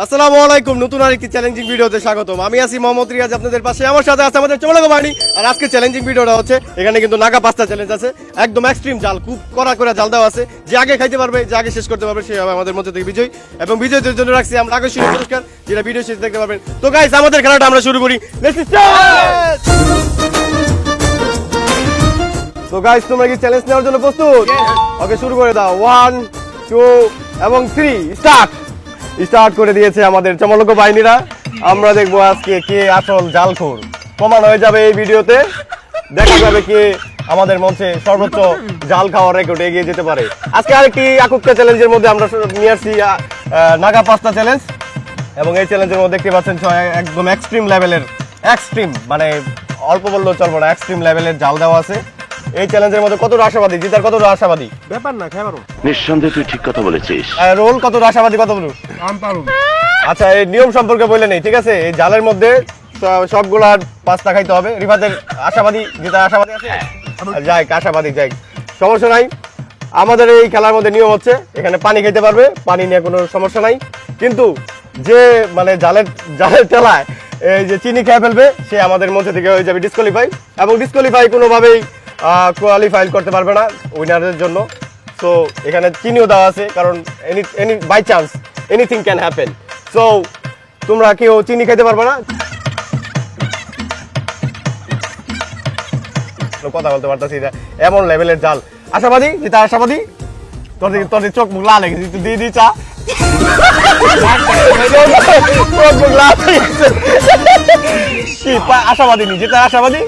আসসালামু আলাইকুম, নতুন আরেকটি চ্যালেঞ্জিং ভিডিওতে স্বাগতম। আমি আছি মোহাম্মদ রিয়াজ আপনাদের পাশে। আমার সাথে আছে আমাদের চমলাগো বাণী। আর আজকে চ্যালেঞ্জিং ভিডিওটা হচ্ছে এখানে কিন্তু নাগা পাস্তা চ্যালেঞ্জ আছে। একদম এক্সট্রিম জাল, খুব কড়া করে জাল দেওয়া আছে। যে আগে খাইতে পারবে, যে আগে শেষ করতে পারবে, সে হবে আমাদের মধ্যে থেকে বিজয়ী। এবং বিজয়ীদের জন্য রাখছি আমরা আকর্ষণীয় পুরস্কার, যেটা ভিডিও শেষে দেখতে পারবেন। তো গাইস, আমাদের খেলাটা আমরা শুরু করি। Let's start. তো গাইস, তোমরা কি চ্যালেঞ্জ নেওয়ার জন্য প্রস্তুত? ওকে, শুরু করে দাও। 1 2 এবং 3 স্টার্ট। স্টার্ট করে দিয়েছে আমাদের চমলক বাহিনীরা। আমরা দেখবো আজকে কে আসল জালখোর। প্রমাণ হয়ে যাবে এই ভিডিওতে। দেখা যাবে কে আমাদের মঞ্চে সর্বোচ্চ জাল খাওয়ার রেকর্ড এগিয়ে যেতে পারে। আজকে আরেকটি আকুক্কা চ্যালেঞ্জের মধ্যে আমরা নিয়ে আসছি নাগা পাস্তা চ্যালেঞ্জ। এবং এই চ্যালেঞ্জের মধ্যে দেখতে পাচ্ছেন একদম এক্সট্রিম লেভেলের, এক্সট্রিম মানে অল্প বললেও চলবো না, এক্সট্রিম লেভেলের জাল দেওয়া আছে। এই চ্যালেঞ্জের মধ্যে কতটা আশাবাদী, জিতার কতটা আশাবাদী? ব্যাপার না, খাই পারো। নিঃসন্দেহে তুই ঠিক কথা বলেছিস। রোল কতটা আশাবাদী, কত বলুন? আমি পারো। আচ্ছা, এই নিয়ম সম্পর্কে বলে নেই, ঠিক আছে? এই জালের মধ্যে সবগুলার পাস্তা খাইতে হবে। রিফাতের আশাবাদী, যেটা আশাবাদী আছে যাই, আশাবাদী যাই, সমস্যা নাই। আমাদের এই খেলার মধ্যে নিয়ম হচ্ছে এখানে পানি খেতে পারবে, পানি নিয়ে কোনো সমস্যা নাই। কিন্তু যে মানে জালের তেলায় এই যে চিনি খেয়ে ফেলবে, সে আমাদের মধ্যে থেকে হয়ে যাবে ডিসকোয়ালিফাই। এবং ডিসকোয়ালিফাই কোনোভাবেই কোয়ালিফাই করতে পারবে না উইনারের জন্য। সো এখানে চিনিও দেওয়া আছে, কারণ any by chance anything can happen. So তোমরা কেউ চিনি খেতে পারবে না। কথা বলতে পারতেছি না, এমন লেভেলের জাল। আশাবাদী, যেটা আশাবাদী। তোর চোখ মুখ লাল হয়ে গেছে, তুই দিয়ে দি চা। চোখ মুখ লাল হয়ে গেছে। কি আশাবাদী নি, যেটা আশাবাদী।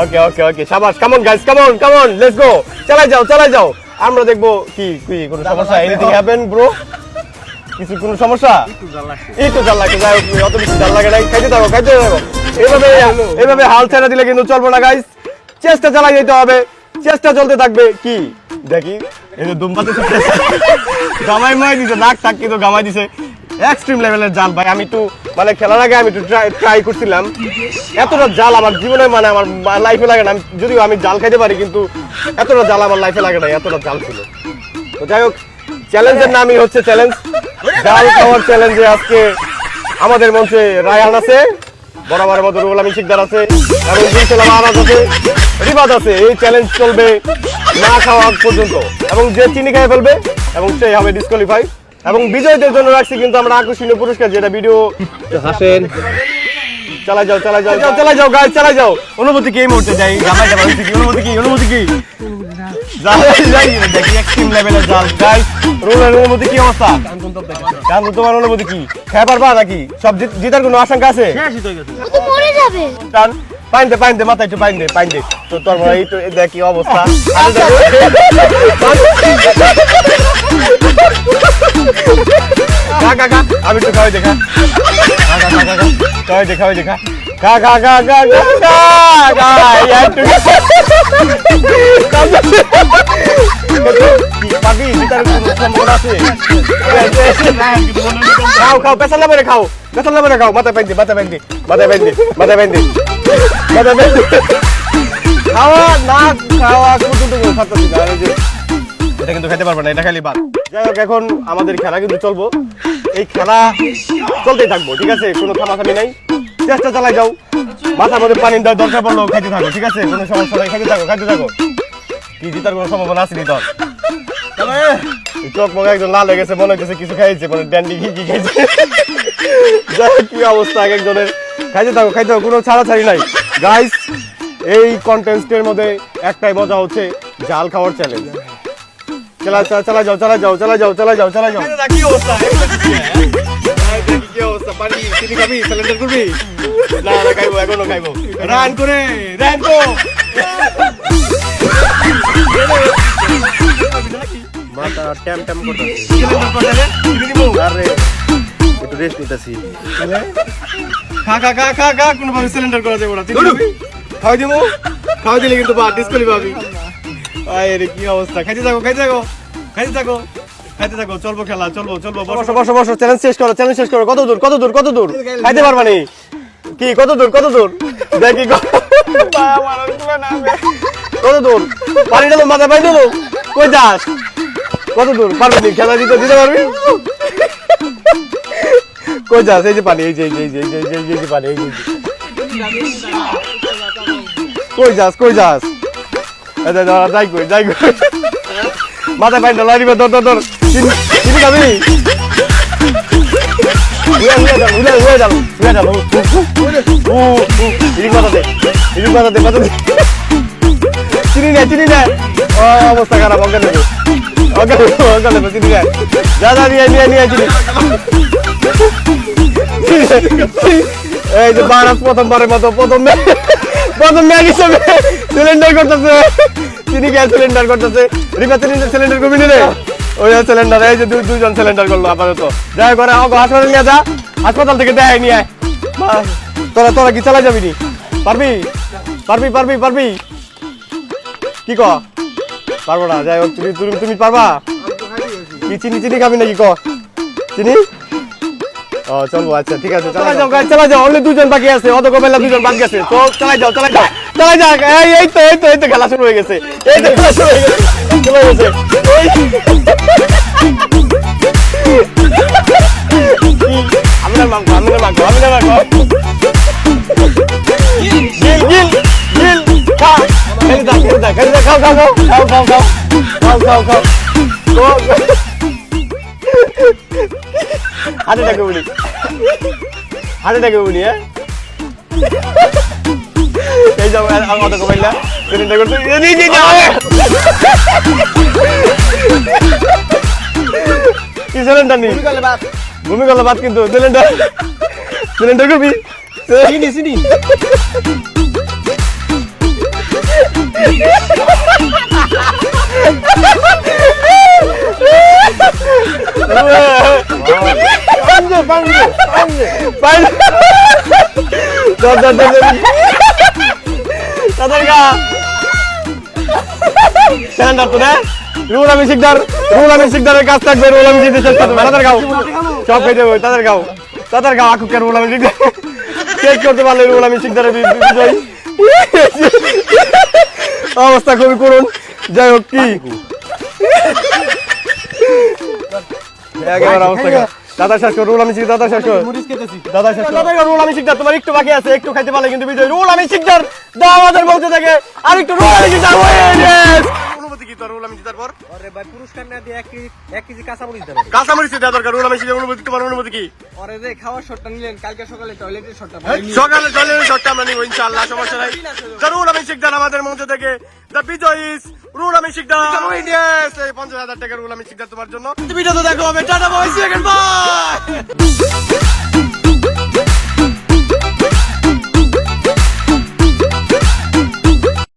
ওকে ওকে ওকে, শাবাশ। Come on guys, come on come on, let's go. চালাই যাও চালাই যাও। আমরা দেখবো কি কি কোনো সমস্যা, এনিথিং হ্যাপেন ব্রো? কিছু কোনো সমস্যা? একটু জাল লাগে, যাই হোক, অত বেশি জাল লাগে নাই। খাইতে থাকো খাইতে থাকো। এইভাবে হাল ছেড়ে দিলে কিন্তু চলবে না গাইস। চেষ্টা চালাই যেতে হবে, চেষ্টা চলতে থাকবে। কি দেখি, এই যে দুম্বাতে গামাই মাই দিছে, নাক টাক কিন্তু গামাই দিছে। এক্সট্রিম লেভেলের জাল ভাই। আমি একটু মানে খেলার আগে আমি একটু ট্রাই করছিলাম। এতটা জাল আমার জীবনে মানে আমার লাইফে লাগে না। যদিও আমি জাল খাইতে পারি, কিন্তু এতটা জাল আমার লাইফে লাগে না, এতটা জাল ছিল। তো যাই হোক, চ্যালেঞ্জের নামই হচ্ছে চ্যালেঞ্জ, জাল খাওয়ার চ্যালেঞ্জে। আজকে আমাদের মঞ্চে রায়হান আছে, বরাবরের মতো রুহুল আমিন শিকদার আছে, এবং জিনসালাম আরাজ আছে, রিবাদ আছে। এই চ্যালেঞ্জ চলবে না খাওয়া পর্যন্ত, এবং যে চিনি খেয়ে ফেলবে এবং সে হবে ডিসকোয়ালিফাই। এবং বিজয়ীদের জন্য রাখছি কিন্তু আমরা আকর্ষণীয় পুরস্কার, যেটা ভিডিও হাসেন। চালাই যাও চালাই যাও চালাই যাও গাইস, চালাই যাও। অনুভূতি কি এই মুহূর্তে? যাই গামাই যাবে, অনুভূতি কি অনুভূতি কি? যাই দেখি এক্সট্রিম লেভেলের জাল গাইস। রুলের অনুভূতি কি অবস্থা? গান তোমার অনুভূতি কি? খেয়ে পারবা নাকি? সব জিতার কোনো আশঙ্কা আছে? মরে যাবে। টান পাইন দে মাথা, একটু পাইন দে। তো তোর এই তো দেখি অবস্থা। খা খা খা, আমি একটু খাওয়াই দেখা। খাওয়াই দেখা। খা খা খা খা খা খা একটু পাবি, জিতার কোনো সম্ভাবনা আছে? খাও পেছাল না মেরে খাও, মাথা পাইন দে। খাওয়া না খাওয়া কতটুকু খাচ্ছি না, এটা কিন্তু খেতে পারবে না, এটা খালি বাদ। যাই হোক, এখন আমাদের খেলা কিন্তু চলবো। এই খেলা চলতেই থাকবো, ঠিক আছে? কোনো থামাথামি নাই, চেষ্টা চালাই যাও। মাথার মধ্যে পানি দেওয়ার দরকার পড়লো খাইতে থাকো, ঠিক আছে? কোনো সমস্যা নাই, খাইতে থাকো। কি জিতার কোনো সম্ভাবনা আসেনি তোর? চোখ মুখে একজন লাল হয়ে গেছে, মনে হচ্ছে কিছু খাইছে, মানে ড্যান্ডি কি খাইছে। কি অবস্থা এক একজনের। খাইতে থাকো, কোনো ছাড়াছাড়ি নাই গাইস। এই কন্টেস্টের মধ্যে একটাই মজা হচ্ছে জাল খাওয়ার চ্যালেঞ্জ। চালা যাও। কি অবস্থা? কি অবস্থা? পানি চিনি খাবি? সিলিন্ডার করবি? না খাইবো, এখনো খাইবো। রান করে মাথা ট্যাম করতেছে। আরে একটু রেস্ট নিতেছি। খা কোনোভাবে সিলিন্ডার করা যাবে না। খাওয়াই দিলে কিন্তু ডিসকোয়ালি পাবি। আরে কি অবস্থা! খাইতে থাকো। চলবো খেলা, চলবো। বসো। চ্যালেঞ্জ শেষ করো। কত দূর? খাইতে পারবা নি? কি কত দূর? দেখি কত দূর? পানিটা তো মাথা পাই দেবো। কই যাস? কত দূর পারবি? খেলা দিতে পারবি? কই যাস? এই যে পানি, এই যে পানি, এই যে কই যাস? যাই কই মাথায় পানি ঢালা দিবে। ধর চিনি খাবি? চিনি নেয় অবস্থা খারাপ। চিনি নেয় যা নিয়ে চিনি। এই যে বারাস প্রথমবারের মতো প্রথম ম্যাগ হিসেবে সিলিন্ডার করতেছে। চিনি গ্যাস সিলিন্ডার করতেছে। রিপা সিলিন্ডার করবি রে? ওই সিলিন্ডার, এই যে দুইজন সিলিন্ডার করলো আপাতত। যাই করে হাসপাতাল নিয়ে যা, হাসপাতাল থেকে দেখাই নিয়ে আয়। তোরা কি চালাই যাবি নি? পারবি কি ক? পারবো না। যাই হোক, তুমি পারবা কি? চিনি খাবি নাকি ক? চিনি চলবো। আচ্ছা ঠিক আছে, চালাই যাও। অনলি দুজন বাকি আছে, অত কবেলা দুজন বাকি আছে। তো চালাই যাও। এই তো খেলা শুরু হয়ে গেছে। আমিনার মাংস খাও। হাতে থাকে উনি হ্যাঁ। এই যাও অত কমাইলা সিলিন্ডার করতে কি সিলিন্ডার নি ভূমি গেল বাদ কিন্তু সিলিন্ডার করবি চিনি সিলিন্ডার তো না রুল আমি শিকদারের কাজ থাকবে। রুল আমি জিতে চেষ্টা করবো। তাদের গাও সব খেয়ে দেবো। তাদের গাও আকুকের রুল আমি শিকদার চেক করতে পারলে রুল আমি শিকদারের বিজয়ী। অবস্থা খুবই করুন। যাই হোক কি একেবারে অবস্থা দাদা শেষ কর। রুল আমি শিখ দাদা শেষ কর। রুল আমি শিকদার তোমার একটু বাকি আছে, একটু খাইতে পারলে কিন্তু বিজয়। রুল আমি শিকদার দাও আমাদের মধ্যে থেকে আর একটু রুল আমি শিকদার। অনুমতি কি তোর? রুল আমি জিতার পর আরে ভাই পুরস্কার না দিয়ে 1 কেজি কাঁচামরিচ দেন। কাঁচামরিচ দেওয়া দরকার। রুল আমি শিকদার অনুমতি, তোমার অনুমতি কি? আরে যে খাওয়ার শটটা নিলেন কালকে সকালে টয়লেটের শটটা সকালে টয়লেটের শটটা আমরা নিব ইনশাআল্লাহ, সমস্যা নাই। রুল আমি শিকদার আমাদের মধ্যে থেকে দ্য বিজয় ইজ রুল আমি শিকদার। এই 50,000 টাকার রুল আমি শিকদার তোমার জন্য। ভিডিও তো দেখো হবে। Tata bye, see you again, by.